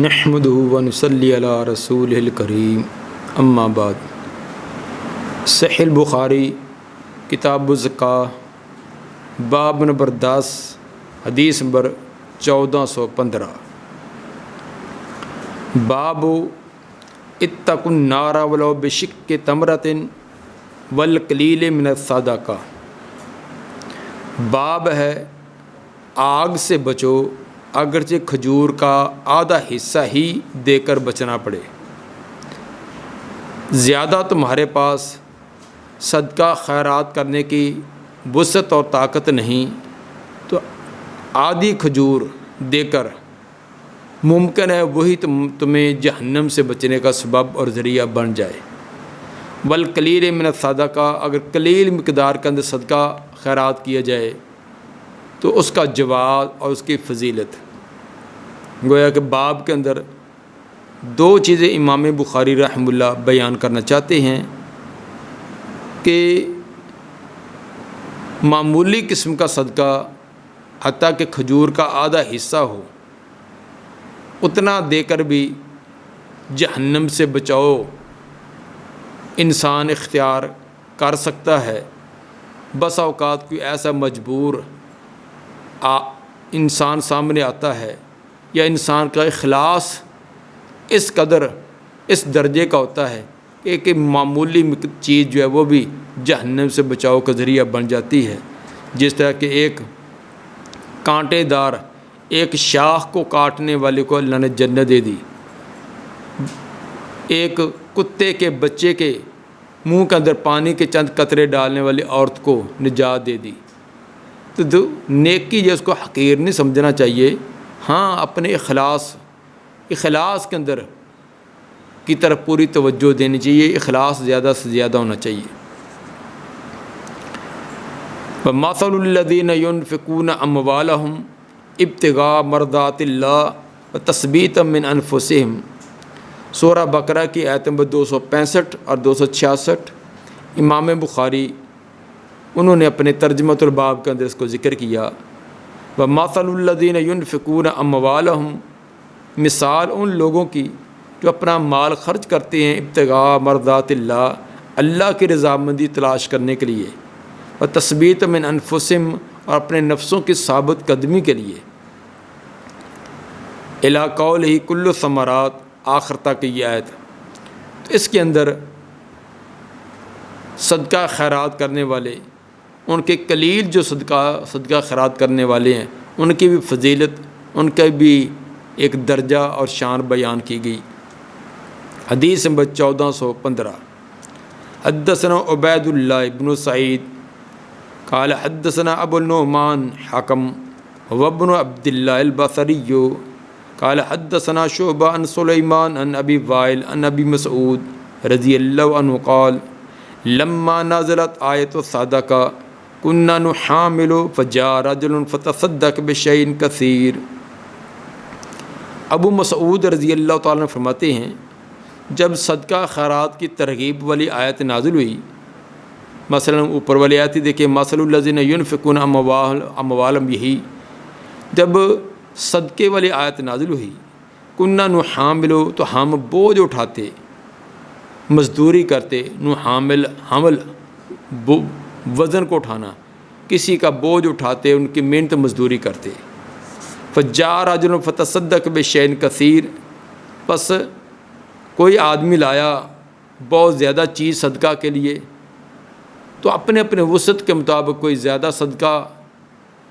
نحمدہ ونصلی علی رسولہ الکریم اما بعد۔ صحیح البخاری کتاب الزکاة باب نمبر 10 حدیث نمبر 1415۔ باب اتقوا النار ولو بشق تمرۃ والقلیل من الصدقہ۔ باب ہے آگ سے بچو اگرچہ کھجور کا آدھا حصہ ہی دے کر بچنا پڑے۔ زیادہ تمہارے پاس صدقہ خیرات کرنے کی وسعت اور طاقت نہیں تو آدھی کھجور دے کر ممکن ہے وہی تمہیں جہنم سے بچنے کا سبب اور ذریعہ بن جائے۔ والقلیل من الصدقہ، اگر قلیل مقدار کے اندر صدقہ خیرات کیا جائے تو اس کا جواز اور اس کی فضیلت۔ گویا کہ باب کے اندر دو چیزیں امام بخاری رحمہ اللہ بیان کرنا چاہتے ہیں کہ معمولی قسم کا صدقہ حتیٰ کہ کھجور کا آدھا حصہ ہو اتنا دے کر بھی جہنم سے بچاؤ انسان اختیار کر سکتا ہے۔ بس اوقات کوئی ایسا مجبور انسان سامنے آتا ہے یا انسان کا اخلاص اس قدر اس درجے کا ہوتا ہے کہ ایک معمولی چیز جو ہے وہ بھی جہنم سے بچاؤ کا ذریعہ بن جاتی ہے۔ جس طرح کہ ایک کانٹے دار ایک شاخ کو کاٹنے والے کو اللہ نے جنت دے دی، ایک کتے کے بچے کے منہ کے اندر پانی کے چند قطرے ڈالنے والی عورت کو نجات دے دی۔ تو نیکی جو اس کو حقیر نہیں سمجھنا چاہیے، ہاں اپنے اخلاص کے اندر کی طرف پوری توجہ دینی چاہیے، اخلاص زیادہ سے زیادہ ہونا چاہیے۔ وَمَثَلُ الَّذِينَ يُنْفِقُونَ أَمْوَالَهُمْ ابْتِغَاءَ مَرْضَاتِ اللَّهِ وَتَثْبِيتًا مِنْ أَنفُسِهِمْ۔ سورہ بقرہ کی آیت نمبر 265 اور 266 امام بخاری انہوں نے اپنے ترجمۃ الباب کے اندر اس کو ذکر کیا۔ وَمَثَلُ الَّذِينَ يُنْفِقُونَ أَمْوَالَهُمْ، مثال ان لوگوں کی جو اپنا مال خرچ کرتے ہیں ابتغاء مرضات اللہ، اللہ کی رضامندی تلاش کرنے کے لیے، وتثبیت من انفسہم، اور اپنے نفسوں کی ثابت قدمی کے لیے، الی قولہ کل الثمرات، آخر تک یہ آیت۔ تو اس کے اندر صدقہ خیرات کرنے والے، ان کے قلیل جو صدقہ خیرات کرنے والے ہیں ان کی بھی فضیلت، ان کا بھی ایک درجہ اور شان بیان کی گئی۔ حدیث نمبر 1415۔ حدثنا عبید اللہ ابن سعید قال حدثنا ابو النعمان حکم وابن عبد اللہ البصری قال حدثنا شعبہ عن سلیمان عن ابی وائل عن ابی مسعود رضی اللہ عنہ قال لما نزلت آیت الصدقہ كنا نحامل فجاء رجل فتصدق بشيء كثير۔ ابو مسعود رضی اللہ تعالیٰ عنہ فرماتے ہیں جب صدقہ خیرات کی ترغیب والی آیت نازل ہوئی، مثلا اوپر والی آیت دیکھیں مثل الذین ينفقون اموالهم، یہی جب صدقے والی آیت نازل ہوئی، كنا نحامل، تو ہم بوجھ اٹھاتے، مزدوری کرتے، نحامل حمل وزن کو اٹھانا، کسی کا بوجھ اٹھاتے، ان کی محنت مزدوری کرتے۔ فجاء رجل فتصدق بشیء کثیر، پس کوئی آدمی لایا بہت زیادہ چیز صدقہ کے لیے، تو اپنے وسعت کے مطابق کوئی زیادہ صدقہ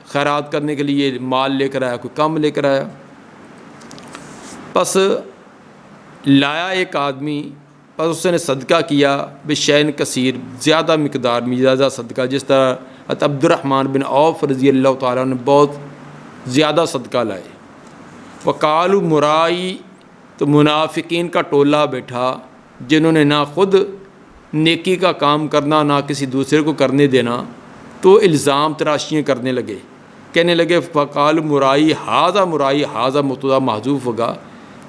خیرات کرنے کے لیے مال لے کر آیا، کوئی کم لے کر آیا۔ پس لایا ایک آدمی، پس اس نے صدقہ کیا بشیء کثیر، زیادہ مقدار میں زیادہ صدقہ، جس طرح عبد الرحمن بن عوف رضی اللہ تعالیٰ نے بہت زیادہ صدقہ لائے۔ وقالوا مرائی، تو منافقین کا ٹولہ بیٹھا جنہوں نے نہ خود نیکی کا کام کرنا نہ کسی دوسرے کو کرنے دینا، تو الزام تراشیاں کرنے لگے، کہنے لگے فقال مرائی حاضہ مبتدا محذوف ہوگا،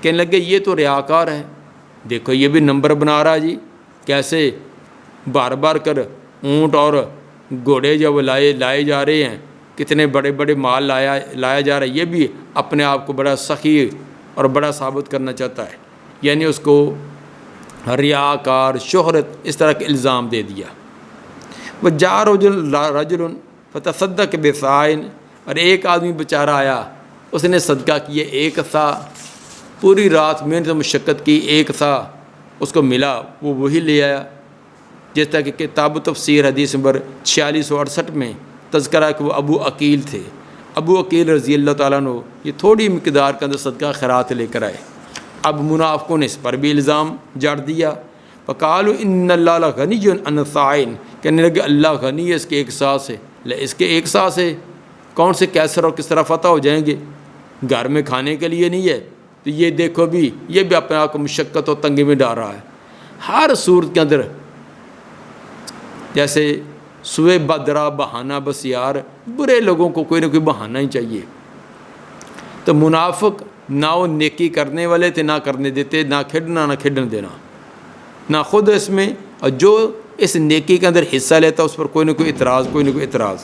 کہنے لگے یہ تو ریاکار ہے، دیکھو یہ بھی نمبر بنا رہا ہے جی، کیسے بار بار کر اونٹ اور گھوڑے جب لائے جا رہے ہیں، کتنے بڑے بڑے مال لایا جا رہا ہے، یہ بھی اپنے آپ کو بڑا سخی اور بڑا ثابت کرنا چاہتا ہے، یعنی اس کو ریاکار، شہرت، اس طرح کے الزام دے دیا۔ وجاء رجل فتصدق بصاع، اور ایک آدمی بیچارہ آیا، اس نے صدقہ کیا ایک سا، پوری رات محنت و مشقت کی، ایک سا اس کو ملا، وہ وہی لے آیا۔ جس طرح کہ کتاب و تفسیر حدیث نمبر 4668 میں تذکرہ ہے کہ وہ ابو عقیل تھے۔ ابو عقیل رضی اللہ تعالیٰ عنہ یہ تھوڑی مقدار کے اندر صدقہ خیرات لے کر آئے۔ اب منافقوں نے اس پر بھی الزام جاڑ دیا، فقالوا ان اللہ لغنی عن الصائن، کہنے لگے اللہ غنی ہے اس کے ایک سا سے۔ اس کے ایک سا سے کون سے کیسر اور کس طرح فتح ہو جائیں گے، گھر میں کھانے کے لیے نہیں ہے۔ تو یہ دیکھو بھی، یہ بھی اپنے آپ کو مشقت اور تنگی میں ڈال رہا ہے۔ ہر صورت کے اندر جیسے سوئے بدرا بہانہ بس یار، برے لوگوں کو کوئی نہ کوئی بہانہ ہی چاہیے۔ تو منافق نہ وہ نیکی کرنے والے تھے، نہ کرنے دیتے، نہ کھیلنا نہ کھیلنے دینا، نہ خود اس میں، اور جو اس نیکی کے اندر حصہ لیتا اس پر کوئی نہ کوئی اعتراض، کوئی نہ کوئی اعتراض۔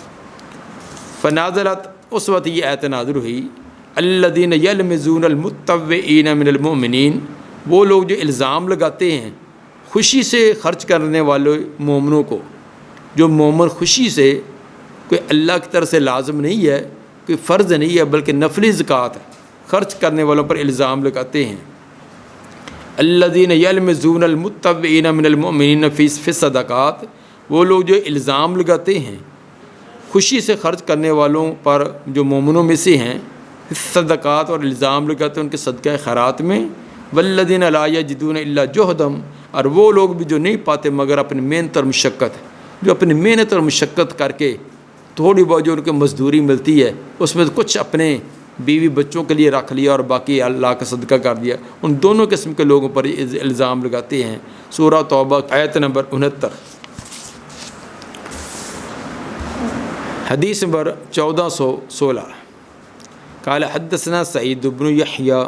فنازلت، اس وقت یہ آیت نازل ہوئی، الذین یلمزون المتطوعین من المؤمنین، وہ لوگ جو الزام لگاتے ہیں خوشی سے خرچ کرنے والے مومنوں کو، جو مومن خوشی سے، کوئی اللہ کی طرف سے لازم نہیں ہے، کوئی فرض نہیں ہے، بلکہ نفلی زکوٰۃ خرچ کرنے والوں پر الزام لگاتے ہیں۔ الذین یلمزون المتطوعین من المؤمنین فی الصدقات، وہ لوگ جو الزام لگاتے ہیں خوشی سے خرچ کرنے والوں پر جو مومنوں میں سے ہیں، صدقات، اور الزام لگاتے ہیں ان کے صدقہ خیرات میں۔ والذین لا یجدون الا جہدہم، اور وہ لوگ بھی جو نہیں پاتے مگر اپنی محنت اور مشقت، جو اپنی محنت اور مشقت کر کے تھوڑی بہت جو ان کو مزدوری ملتی ہے اس میں کچھ اپنے بیوی بچوں کے لیے رکھ لیا اور باقی اللہ کا صدقہ کر دیا، ان دونوں قسم کے لوگوں پر الزام لگاتے ہیں۔ سورہ توبہ آیت نمبر 69، حدیث نمبر 1416۔ قال حدثنا سعید بن یحییٰ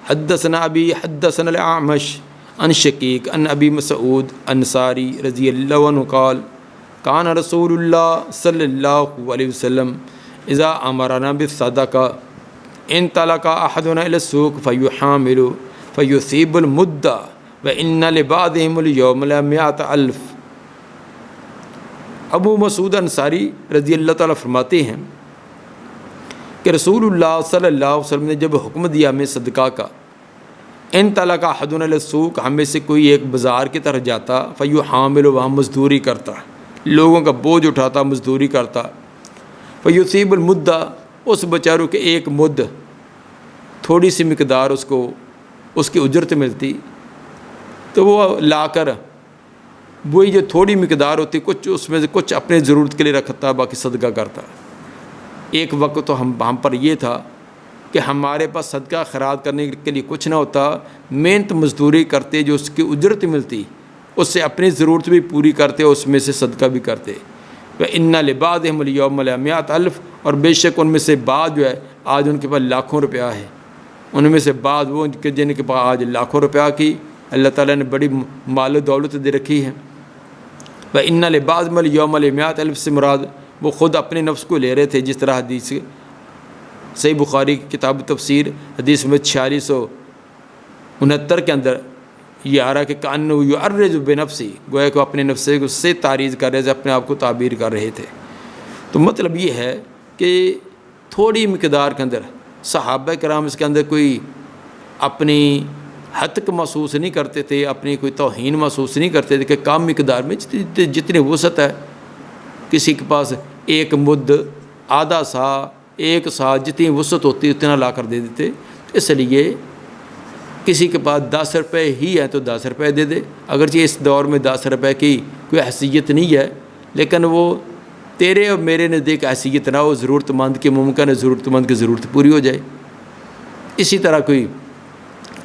حدثنا ابی حدثنا الاعمش عن شقیق عن ابی مسعود انصاری رضی اللہ عنہ قال کان رسول اللہ صلی اللہ علیہ وسلم اذا امرنا بالصدقہ انطلق احدنا الى السوق فيحامل فيصيب المدة وان لبعضهم اليوم ل100,000۔ ابو مسعود انصاری رضی اللہ تعالیٰ فرماتے ہیں کہ رسول اللہ صلی اللہ علیہ وسلم نے جب حکم دیا ہمیں صدقہ کا، انطلق احدنا الى السوق، ہم میں سے کوئی ایک بازار کی طرف جاتا، فیحامل، وہاں مزدوری کرتا، لوگوں کا بوجھ اٹھاتا، مزدوری کرتا، فیصیب المدہ، اس بیچاروں کے ایک مد، تھوڑی سی مقدار اس کو اس کی اجرت ملتی، تو وہ لا کر وہی جو تھوڑی مقدار ہوتی کچھ اس میں سے کچھ اپنے ضرورت کے لیے رکھتا، باقی صدقہ کرتا۔ ایک وقت تو ہم پر یہ تھا کہ ہمارے پاس صدقہ خیرات کرنے کے لیے کچھ نہ ہوتا، محنت مزدوری کرتے، جو اس کی اجرت ملتی اس سے اپنی ضرورت بھی پوری کرتے، اس میں سے صدقہ بھی کرتے۔ وَإِنَّ لِبَعْضِهِمُ الْيَوْمَ ل100,000، اور بے شک ان میں سے بعض جو ہے آج ان کے پاس لاکھوں روپیہ ہے، ان میں سے بعض وہ جن کے پاس آج لاکھوں روپیہ کی اللہ تعالیٰ نے بڑی مال و دولت دے رکھی ہے۔ وَإِنَّ لِبَعْضِهِمُ الْيَوْمَ ل100,000 سے مراد وہ خود اپنے نفس کو لے رہے تھے، جس طرح حدیث صحیح بخاری کی کتاب تفسیر حدیث میں 4669 کے اندر یہ آ رہا کہ کأنہ یعرض بنفسی، گویا کہ اپنے نفس سے تعریض کر رہے تھے، اپنے آپ کو تعبیر کر رہے تھے۔ تو مطلب یہ ہے کہ تھوڑی مقدار کے اندر صحابہ کرام اس کے اندر کوئی اپنی حتک محسوس نہیں کرتے تھے، اپنی کوئی توہین محسوس نہیں کرتے تھے کہ کم مقدار میں جتنی وسعت ہے، کسی کے پاس ایک مد، آدھا سا، ایک سا، جتنی وسعت ہوتی اتنا لا کر دے دیتے۔ اس لیے کسی کے پاس 10 روپے ہی ہے تو 10 روپے دے دے، اگرچہ اس دور میں 10 روپے کی کوئی حیثیت نہیں ہے، لیکن وہ تیرے اور میرے نزدیک حیثیت نہ ہو، ضرورت مند کی ممکن ہے ضرورت مند کی ضرورت پوری ہو جائے۔ اسی طرح کوئی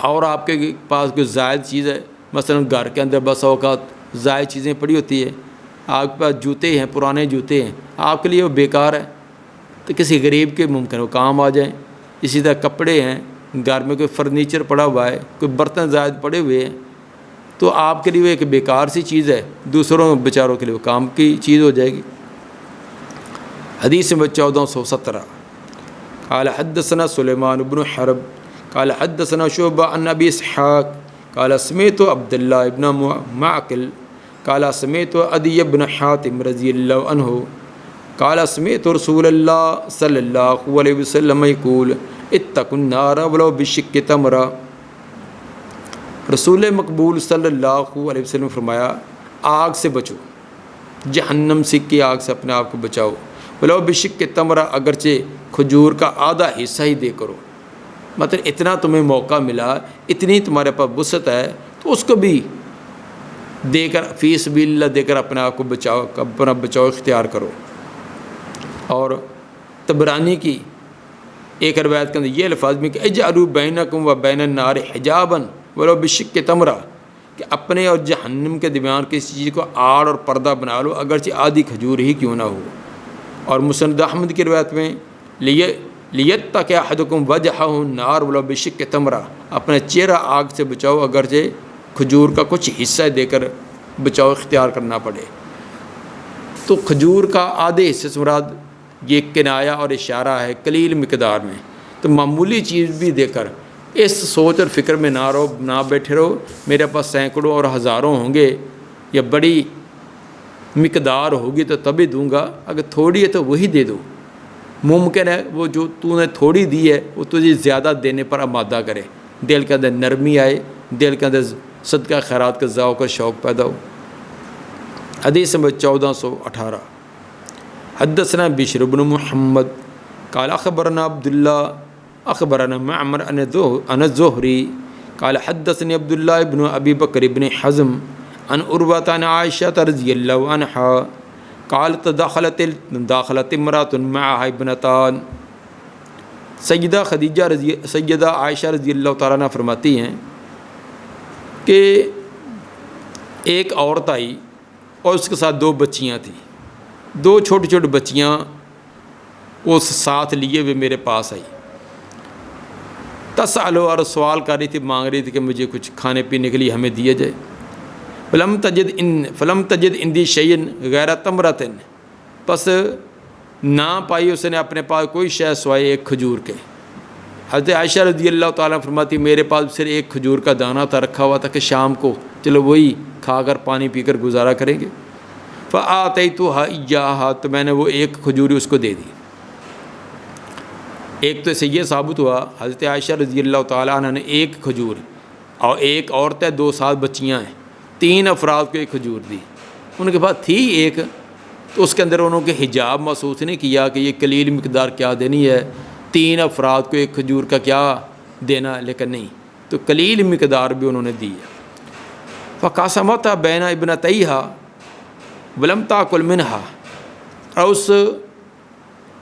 اور آپ کے پاس کوئی زائد چیز ہے، مثلا گھر کے اندر بس اوقات زائد چیزیں پڑی ہوتی ہے، آپ کے پاس جوتے ہیں، پرانے جوتے ہیں، آپ کے لیے وہ بیکار ہے، تو کسی غریب کے ممکن وہ کام آ جائیں۔ اسی طرح کپڑے ہیں، گھر میں کوئی فرنیچر پڑا ہوا ہے، کوئی برتن زائد پڑے ہوئے ہیں، تو آپ کے لیے وہ ایک بیکار سی چیز ہے، دوسروں بیچاروں کے لیے وہ کام کی چیز ہو جائے گی۔ حدیث نمبر 1417 قال حدثنا سلیمان بن حرب قال حدثنا شعبہ عن ابی اسحاق قال سمعت عبد اللہ ابن معقل قال سمعت عدی بن حاتم رضی اللہ عنہ قال سمعت رسول اللہ صلی اللہ علیہ وسلم یقول اتقوا النار ولو بشق تمرہ۔ رسول مقبول صلی اللہ علیہ وسلم فرمایا آگ سے بچو، جہنم سے کی آگ سے اپنے آپ کو بچاؤ، ولو بشق تمرہ، اگرچہ کھجور کا آدھا حصہ ہی دے کرو۔ مطلب اتنا تمہیں موقع ملا، اتنی تمہارے پاس وسعت ہے تو اس کو بھی دے کر فی سبیل اللہ دے کر اپنے آپ کو بچاؤ، اپنا بچاؤ اختیار کرو۔ اور طبرانی کی ایک روایت کے اندر یہ الفاظ میں کہ اجعلوا بینکم و بین النار حجابا ولو بشق تمرہ، کہ اپنے اور جہنم کے درمیان کسی چیز کو آڑ اور پردہ بنا لو، اگرچہ آدھی کھجور ہی کیوں نہ ہو۔ اور مسند احمد کی روایت میں لیتق احدکم وجہہ النار ولو بشق تمرہ، اپنا چہرہ آگ سے بچاؤ، اگرچہ کھجور کا کچھ حصہ دے کر بچاؤ اختیار کرنا پڑے۔ تو کھجور کا آدھے حصے سے مراد یہ کنایا اور اشارہ ہے قلیل مقدار میں، تو معمولی چیز بھی دے کر اس سوچ اور فکر میں نہ بیٹھے رہو میرے پاس سینکڑوں اور ہزاروں ہوں گے یا بڑی مقدار ہوگی تو تبھی دوں گا، اگر تھوڑی ہے تو وہی دے دو۔ ممکن ہے وہ جو تو نے تھوڑی دی ہے وہ تجھے زیادہ دینے پر آمادہ کرے، دل کے اندر نرمی آئے، دل کے اندر صدقہ خیرات کا ذوق اور شوق پیدا ہو۔ حدیث نمبر 1418 حدثنا بشر بن محمد قال اخبرنا عبداللہ اخبرنا معمر عن الزہری قال حدثني عبداللہ بن ابی بکر بن حزم عن عروہ عن عائشہ رضی اللہ عنہا قالت داخلت امرأة معها ابنتان۔ سیدہ عائشہ رضی اللہ تعالیٰ عنہ فرماتی ہیں کہ ایک عورت آئی اور اس کے ساتھ دو بچیاں تھیں، دو چھوٹی چھوٹی بچیاں اس ساتھ لیے ہوئے میرے پاس آئی۔ تسأل، اور سوال کر رہی تھی، مانگ رہی تھی کہ مجھے کچھ کھانے پینے کے لیے ہمیں دیا جائے۔ فلم تجد اندی شیئن غیر تمرۃ، پس نہ پائی اس نے اپنے پاس کوئی شے سوائے ایک کھجور کے۔ حضرت عائشہ رضی اللہ تعالیٰ فرماتی میرے پاس صرف ایک کھجور کا دانہ تھا، رکھا ہوا تھا کہ شام کو چلو وہی کھا کر پانی پی کر گزارا کریں گے۔ فآتیتھا ایہا، تو میں نے وہ ایک کھجوری اس کو دے دی۔ ایک تو اس سے یہ ثابت ہوا حضرت عائشہ رضی اللہ تعالیٰ عنہ نے ایک کھجور، اور ایک عورت ہے، دو ساتھ بچیاں ہیں، 3 افراد کو ایک کھجور دی۔ ان کے پاس تھی ایک، تو اس کے اندر انہوں کے حجاب محسوس نہیں کیا کہ یہ قلیل مقدار کیا دینی ہے، 3 افراد کو ایک کھجور کا کیا دینا، لیکن نہیں، تو قلیل مقدار بھی انہوں نے دی ہے۔ فقاسمتھا بین ابنتیہا ولم تاکل منہا، اور اس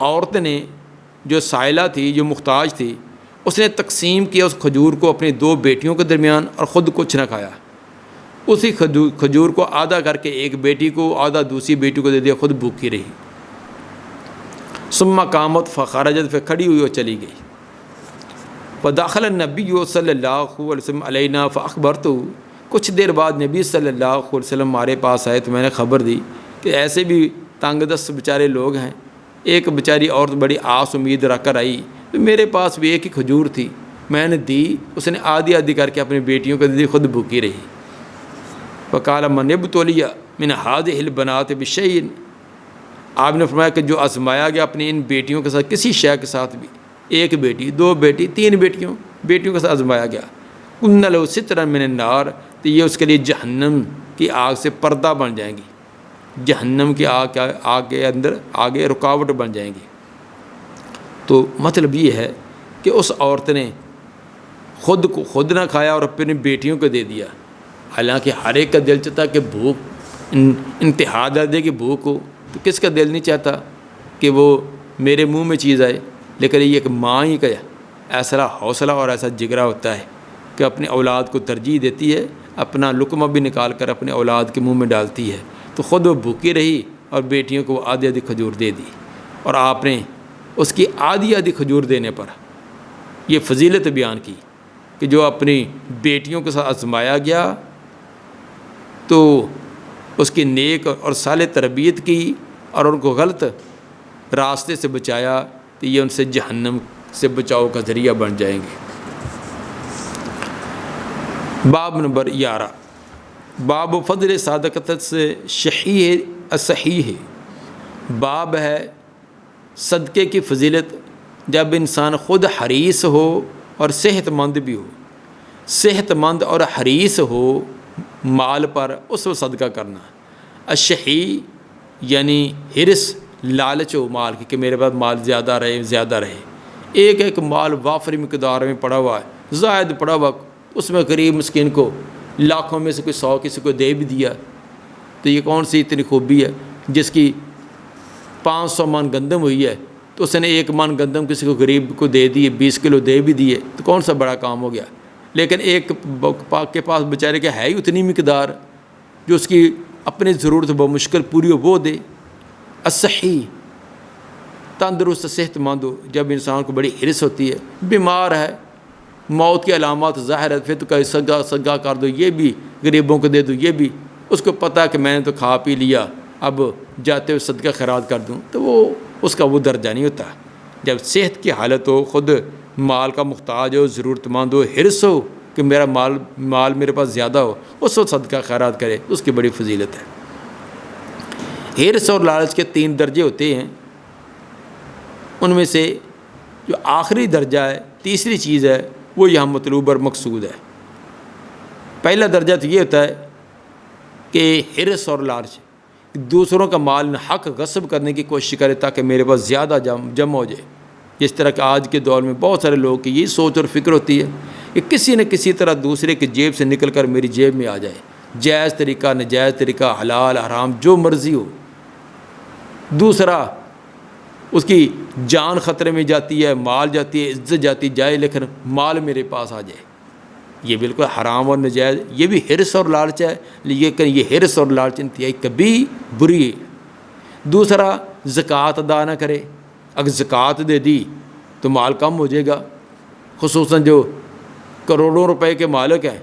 عورت نے جو سائلہ تھی، جو محتاج تھی، اس نے تقسیم کیا اس کھجور کو اپنی 2 بیٹیوں کے درمیان اور خود کچھ نہ کھایا۔ اسی کھجور کو آدھا کر کے ایک بیٹی کو، آدھا دوسری بیٹی کو دے دیا، خود بھوکی رہی۔ ثم قامت فخرجت، پھر کھڑی ہوئی اور چلی گئی۔ فدخل النبی صلی اللہ علیہ وسلم علینا فاخبرتہ، کچھ دیر بعد نبی صلی اللہ علیہ وسلم ہمارے پاس آئے تو میں نے خبر دی کہ ایسے بھی تنگ دست بیچارے لوگ ہیں۔ ایک بیچاری عورت بڑی آس امید رکھ کر آئی، تو میرے پاس بھی ایک ہی کھجور تھی، میں نے دی، اس نے آدھی آدھی کر کے اپنی بیٹیوں کو دی، خود بھوکی رہی۔ فقال من ابتلی من هذه البنات بشیء، آپ نے فرمایا کہ جو آزمایا گیا اپنی ان بیٹیوں کے ساتھ کسی شے کے ساتھ بھی، ایک بیٹی، 2 بیٹی، 3 بیٹیوں کے ساتھ آزمایا گیا، کن لو سترا من النار، تو یہ اس کے لیے جہنم کی آگ سے پردہ بن جائیں گی، جہنم کی آگ کے اندر آگے رکاوٹ بن جائیں گی۔ تو مطلب یہ ہے کہ اس عورت نے خود نہ کھایا اور اپنی بیٹیوں کو دے دیا، حالانکہ ہر ایک کا دل چاہتا کہ بھوک انتہا درجے کی بھوک ہو، تو کس کا دل نہیں چاہتا کہ وہ میرے منہ میں چیز آئے، لیکن یہ ایک ماں ہی کا ایسا حوصلہ اور ایسا جگرا ہوتا ہے کہ اپنے اولاد کو ترجیح دیتی ہے، اپنا لقمہ بھی نکال کر اپنے اولاد کے منہ میں ڈالتی ہے، تو خود وہ بھوکی رہی اور بیٹیوں کو آدھی آدھی کھجور دے دی۔ اور آپ نے اس کی آدھی آدھی کھجور دینے پر یہ فضیلت بیان کی کہ جو اپنی بیٹیوں کے ساتھ آزمایا گیا تو اس کی نیک اور صالح تربیت کی اور ان کو غلط راستے سے بچایا، تو یہ ان سے جہنم سے بچاؤ کا ذریعہ بن جائیں گے۔ باب نمبر 11 باب فضل صدقۃ شحیح الصحیح، باب ہے صدقے کی فضیلت جب انسان خود حریص ہو اور صحت مند بھی ہو، صحت مند اور حریص ہو مال پر، اس کو صدقہ کرنا۔ الشحیح یعنی حرص، لالچ ہو مال کی کہ میرے پاس مال زیادہ رہے، ایک مال وافری مقدار میں پڑا ہوا ہے، زائد پڑا ہوا، اس میں غریب مسکین کو لاکھوں میں سے کوئی 100 کسی کو دے بھی دیا، تو یہ کون سی اتنی خوبی ہے؟ جس کی 500 من گندم ہوئی ہے تو اس نے 1 من گندم کسی کو غریب کو دے دیے، 20 کلو دے بھی دیے، تو کون سا بڑا کام ہو گیا؟ لیکن ایک پاک کے پاس بیچارے کے ہے ہی اتنی مقدار جو اس کی اپنی ضرورت بمشکل پوری ہو، وہ دے۔ الصحیح تندرست صحت مند ہو، جب انسان کو بڑی حرص ہوتی ہے، بیمار ہے، موت کی علامات ظاہر ہے، پھر تو کہیں صدقہ کر دو، یہ بھی غریبوں کو دے دو، یہ بھی، اس کو پتہ ہے کہ میں نے تو کھا پی لیا، اب جاتے ہوئے صدقہ خیرات کر دوں، تو وہ اس کا وہ درجہ نہیں ہوتا۔ جب صحت کی حالت ہو، خود مال کا محتاج ہو، ضرورت مند ہو، حرص ہو کہ میرا مال میرے پاس زیادہ ہو، اس وقت صدقہ خیرات کرے، اس کی بڑی فضیلت ہے۔ حرص اور لالچ کے 3 درجے ہوتے ہیں، ان میں سے جو آخری درجہ ہے، تیسری چیز ہے، وہ یہاں مطلوب اور مقصود ہے۔ پہلا درجہ تو یہ ہوتا ہے کہ حرص اور لالچ، دوسروں کا مال حق غصب کرنے کی کوشش کرے تاکہ میرے پاس زیادہ جمع ہو جائے۔ جس طرح کہ آج کے دور میں بہت سارے لوگ کی یہی سوچ اور فکر ہوتی ہے کہ کسی نہ کسی طرح دوسرے کی جیب سے نکل کر میری جیب میں آ جائے، جائز طریقہ، ناجائز طریقہ، حلال حرام جو مرضی ہو، دوسرا اس کی جان خطرے میں جاتی ہے، مال جاتی ہے، عزت جاتی جائے، لیکن مال میرے پاس آ جائے، یہ بالکل حرام اور ناجائز، یہ بھی حرص اور لالچ ہے، لیکن یہ حرص اور لالچ انتہائی کبھی بری ہے۔ دوسرا زکوٰۃ ادا نہ کرے، اگر زکوٰۃ دے دی تو مال کم ہو جائے گا، خصوصاً جو کروڑوں روپے کے مالک ہیں،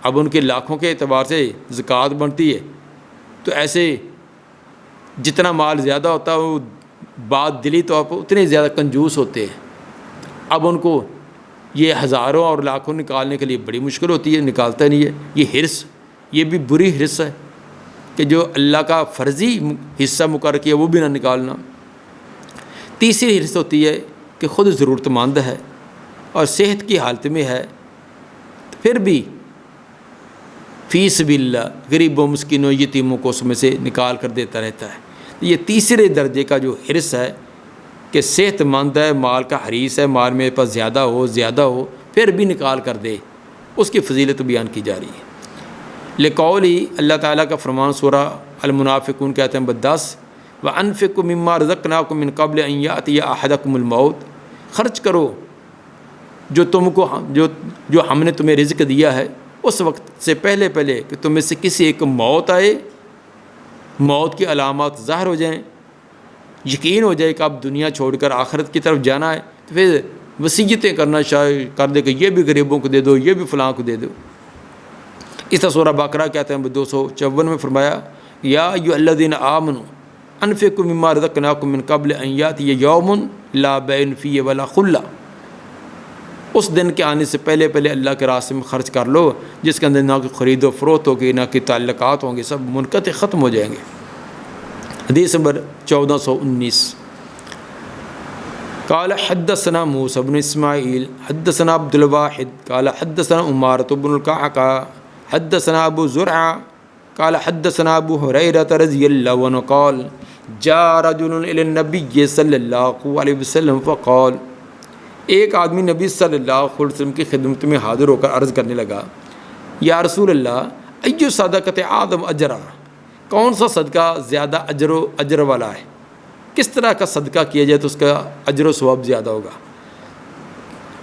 اب ان کے لاکھوں کے اعتبار سے زکوٰۃ بنتی ہے، تو ایسے جتنا مال زیادہ ہوتا ہے وہ بات دلی طور پر اتنے زیادہ کنجوس ہوتے ہیں، اب ان کو یہ ہزاروں اور لاکھوں نکالنے کے لیے بڑی مشکل ہوتی ہے، نکالتا نہیں ہے۔ یہ حرص، یہ بھی بری حرص ہے کہ جو اللہ کا فرضی حصہ مقرر کیا وہ بھی نہ نکالنا۔ تیسری حرص ہوتی ہے کہ خود ضرورت مند ہے اور صحت کی حالت میں ہے، پھر بھی فی سبیل اللہ غریبوں مسکینوں یتیموں کو اس میں سے نکال کر دیتا رہتا ہے۔ یہ تیسرے درجے کا جو حرص ہے کہ صحت مند ہے، مال کا حریص ہے، مال میرے پاس زیادہ ہو پھر بھی نکال کر دے، اس کی فضیلت بیان کی جا رہی ہے۔ لقولی اللہ تعالیٰ کا فرمان سورہ المنافقون کے آیت نمبر 10 وَأَنفِقُوا مِمَّا رَزَقْنَاكُم مِّن قَبْلِ أَن يَأْتِيَ أَحَدَكُمُ الْمَوْتُ، خرچ کرو جو ہم نے تمہیں رزق دیا ہے اس وقت سے پہلے کہ تم میں سے کسی ایک موت آئے، موت کی علامات ظاہر ہو جائیں، یقین ہو جائے کہ اب دنیا چھوڑ کر آخرت کی طرف جانا ہے، تو پھر وصیتیں کرنا شاید کر دے کہ یہ بھی غریبوں کو دے دو، یہ بھی فلاں کو دے دو۔ اس طرح سورہ بقرہ کہتے ہیں 254 میں فرمایا یا ایھا الذین آمنوا انفقوا مما رزقناکم من قبل ان یاتی یوم لا بیع فیہ ولا خلہ، اس دن کے آنے سے پہلے اللہ کے راستے میں خرچ کر لو جس کے اندر نہ کوئی خرید و فروخت ہوگی، نہ کوئی تعلقات ہوں گے، سب منقطع ختم ہو جائیں گے۔ حدیث نمبر 1419 قال حدثنا موسى بن اسماعیل حدثنا عبد الواحد قال حدثنا عمارة بن القعقاع حدثنا ابو زرعہ قال حدثنا ابو ہریرہ رضی اللہ عنہ قال جاء رجل الى النبی صلی اللہ علیہ وسلم فقال، ایک آدمی نبی صلی اللہ علیہ وسلم کی خدمت میں حاضر ہو کر عرض کرنے لگا، یا رسول اللہ ایو صدقۃ اعظم اجرا، کون سا صدقہ زیادہ اجر والا ہے، کس طرح کا صدقہ کیا جائے تو اس کا اجر و ثواب زیادہ ہوگا؟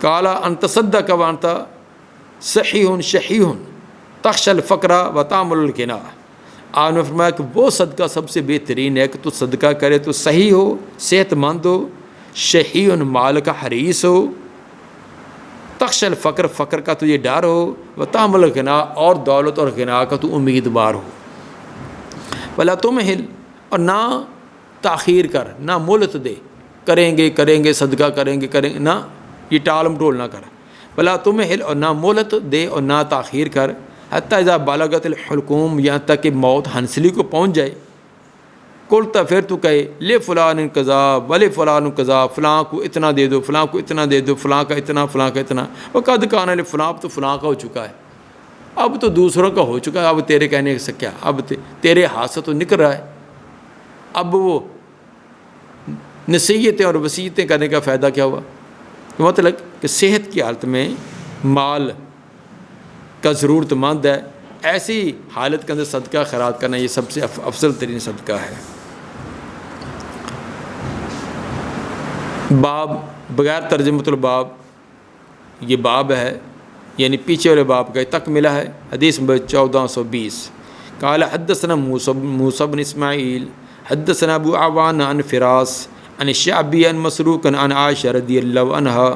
قال ان تصدق وانت صحیح شحیح تخشى الفقر وتعمل الغنى، آپ نے فرمایا کہ وہ صدقہ سب سے بہترین ہے کہ تو صدقہ کرے تو صحیح ہو، صحت مند ہو، شحیح مال کا حریص ہو، تخشى الفقر فقر کا تجھے ڈر ہو، وتعمل الغنى اور دولت اور غنا کا تو امیدوار ہو، ولا تمہل اور نہ تاخیر کر، نہ مہلت دے، کریں گے صدقہ کریں گے نہ، یہ ٹال مٹول نہ کر، ولا تمہل اور نہ مہلت دے اور نہ تاخیر کر، حتیٰ اذا بالغت الحلقوم یہاں تک کہ موت ہنسلی کو پہنچ جائے، قلت پھر تو کہے لے فلان قضا ولے فلان قضا، فلاں کو اتنا دے دو، فلاں کو اتنا دے دو، فلاں کا اتنا، فلاں کا اتنا، وقد کان لفلاں، اب تو فلاں کا ہو چکا ہے، اب تو دوسروں کا ہو چکا ہے، اب تیرے کہنے سے کیا، اب تیرے ہاتھ سے تو نکل رہا ہے، اب وہ نصیحتیں اور وصیتیں کرنے کا فائدہ کیا ہوا؟ مطلب کہ صحت کی حالت میں مال کا ضرورت مند ہے، ایسی حالت کے اندر صدقہ خیرات کرنا یہ سب سے افضل ترین صدقہ ہے۔ باب بغیر ترجمۃ الباب، یہ باب ہے یعنی پیچھے والے باب کا تکملہ ہے۔ حدیث نمبر 1420، قال حدثنا موسیٰ بن اسماعیل حدثنا ابو عوان عن فراس عن الشعبی عن مسروق عن عائشہ رضی اللہ عنہا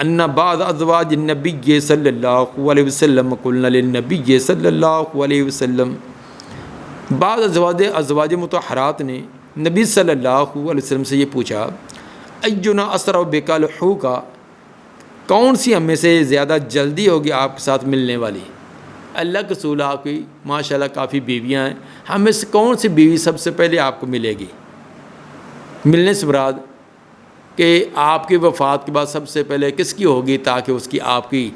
ان بعض ازواج النبی صلی اللہ علیہ وسلم قلنا للنبی صلی اللہ علیہ وسلم، بعض ازواج مطہرات نے نبی صلی اللہ علیہ وسلم سے یہ پوچھا، اینا اسرع بک لحوقا، کون سی ہم میں سے زیادہ جلدی ہوگی آپ کے ساتھ ملنے والی؟ اللہ کے رسول، آپ کی ماشاءاللہ کافی بیویاں ہیں، ہم میں سے کون سی بیوی سب سے پہلے آپ کو ملے گی؟ ملنے سے مراد کہ آپ کی وفات کے بعد سب سے پہلے کس کی ہوگی، تاکہ اس کی آپ کی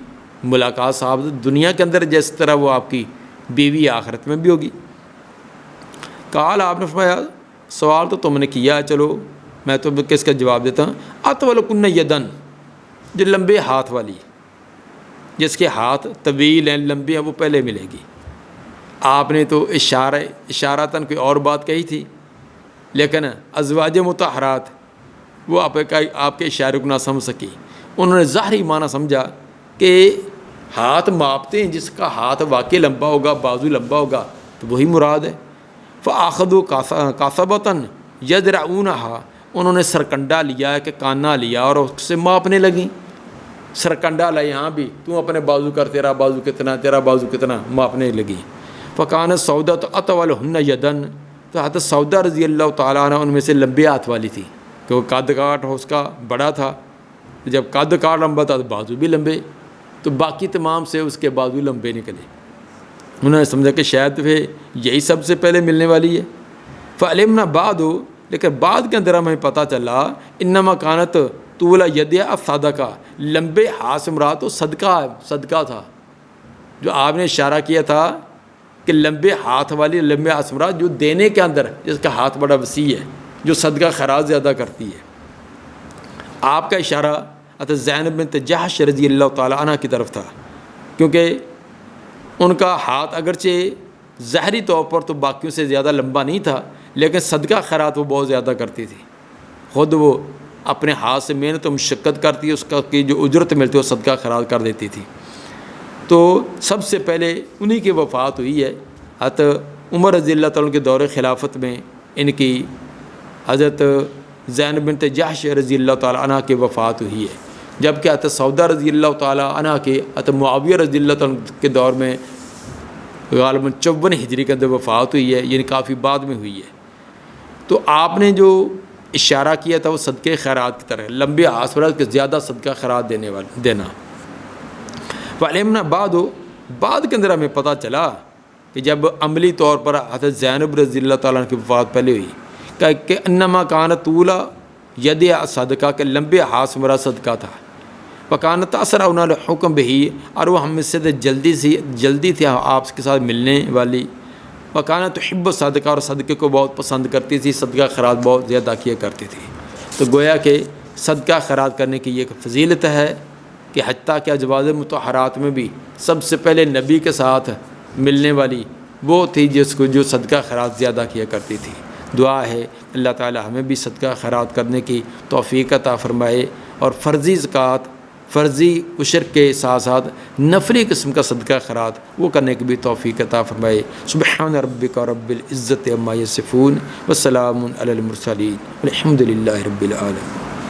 ملاقات صاحب دنیا کے اندر جس طرح وہ آپ کی بیوی آخرت میں بھی ہوگی۔ قال، آپ نے فرمایا سوال تو تم نے کیا، چلو میں تو کس کا جواب دیتا ہوں، اطولکن یدن، جو لمبے ہاتھ والی، جس کے ہاتھ طویل ہیں لمبے ہیں، وہ پہلے ملے گی۔ آپ نے تو اشارتاً کوئی اور بات کہی تھی، لیکن ازواج مطہرات وہ آپ کے اشارے کو نہ سمجھ سکی، انہوں نے ظاہری معنی سمجھا کہ ہاتھ ماپتے ہیں، جس کا ہاتھ واقعی لمبا ہوگا، بازو لمبا ہوگا تو وہی مراد ہے۔ فآخذوا قاصبۃ یذرعونھا، انہوں نے سرکنڈا لیا ہے کہ کانا لیا اور اس سے ماپنے لگیں، سرکنڈا لا یہاں بھی تو اپنے بازو کر، تیرا بازو کتنا، تیرا بازو کتنا، ماپنے لگی۔ فکانت سودۃ اطولہن یدن، تو حضرت سودا رضی اللہ تعالیٰ عنہ ان میں سے لمبے ہاتھ والی تھی، کہ وہ قد کاٹ اس کا بڑا تھا، جب قد کاٹ لمبا تھا تو بازو بھی لمبے، تو باقی تمام سے اس کے بازو لمبے نکلے۔ انہوں نے سمجھا کہ شاید پھر یہی سب سے پہلے ملنے والی ہے۔ فعلمنا بعد، لیکن بعد کے اندر ہمیں پتہ چلا انما کانت طول ید الصدقہ، لمبے ہاتھ سے مراد تو صدقہ تھا، جو آپ نے اشارہ کیا تھا کہ لمبے ہاتھ والی، لمبے ہاتھ سے مراد جو دینے کے اندر جس کا ہاتھ بڑا وسیع ہے، جو صدقہ خیرات زیادہ کرتی ہے۔ آپ کا اشارہ حضرت زینب بنت جحش رضی اللہ تعالیٰ عنہ کی طرف تھا، کیونکہ ان کا ہاتھ اگرچہ ظاہری طور پر تو باقیوں سے زیادہ لمبا نہیں تھا، لیکن صدقہ خیرات وہ بہت زیادہ کرتی تھی، خود وہ اپنے ہاتھ سے محنت و مشقت کرتی، اس کا کی جو اجرت ملتی وہ صدقہ خیرات کر دیتی تھی۔ تو سب سے پہلے انہی کی وفات ہوئی ہے۔ حضرت عمر رضی اللہ تعالیٰ کے دور خلافت میں ان کی حضرت زینب بنت جحش رضی اللہ تعالیٰ عنہ کی وفات ہوئی ہے، جبکہ حضرت سودا رضی اللہ تعالیٰ عنہ کے حضرت معاویہ رضی اللہ تعالیٰ کے دور میں غالباً 54 ہجری کے اندر وفات ہوئی ہے، یعنی کافی بعد میں ہوئی ہے۔ تو آپ نے جو اشارہ کیا تھا وہ صدقے خیرات کی طرح، لمبے آسورات کے زیادہ صدقہ خیرات دینا۔ فعلمنا بعد کے اندر ہمیں پتہ چلا کہ جب عملی طور پر حضرت زینب رضی اللہ تعالیٰ کی وفات پہلے ہوئی کہ انما کان طول ید صدقہ، کے لمبے ہاتھ سے مراد صدقہ تھا۔ وکانت اسرعنا لحکم بہی، اور وہ ہم سے جلدی تھی آپ کے ساتھ ملنے والی۔ وکانت تحب صدقہ، اور صدقے کو بہت پسند کرتی تھی، صدقہ خیرات بہت زیادہ کیا کرتی تھی۔ تو گویا کہ صدقہ خیرات کرنے کی یہ ایک فضیلت ہے کہ حتیٰ کہ ازواج مطہرات میں بھی سب سے پہلے نبی کے ساتھ ملنے والی وہ تھی جس کو جو صدقہ خیرات زیادہ کیا کرتی تھی۔ دعا ہے اللہ تعالی ہمیں بھی صدقہ خیرات کرنے کی توفیق عطا فرمائے، اور فرضی زکوٰۃ، فرضی عشر کے ساتھ ساتھ نفلی قسم کا صدقہ خیرات وہ کرنے کی بھی توفیق عطا فرمائے۔ سبحان ربک رب العزت عما یصفون، وسلام علی المرسلین، والحمد للہ رب العالمین۔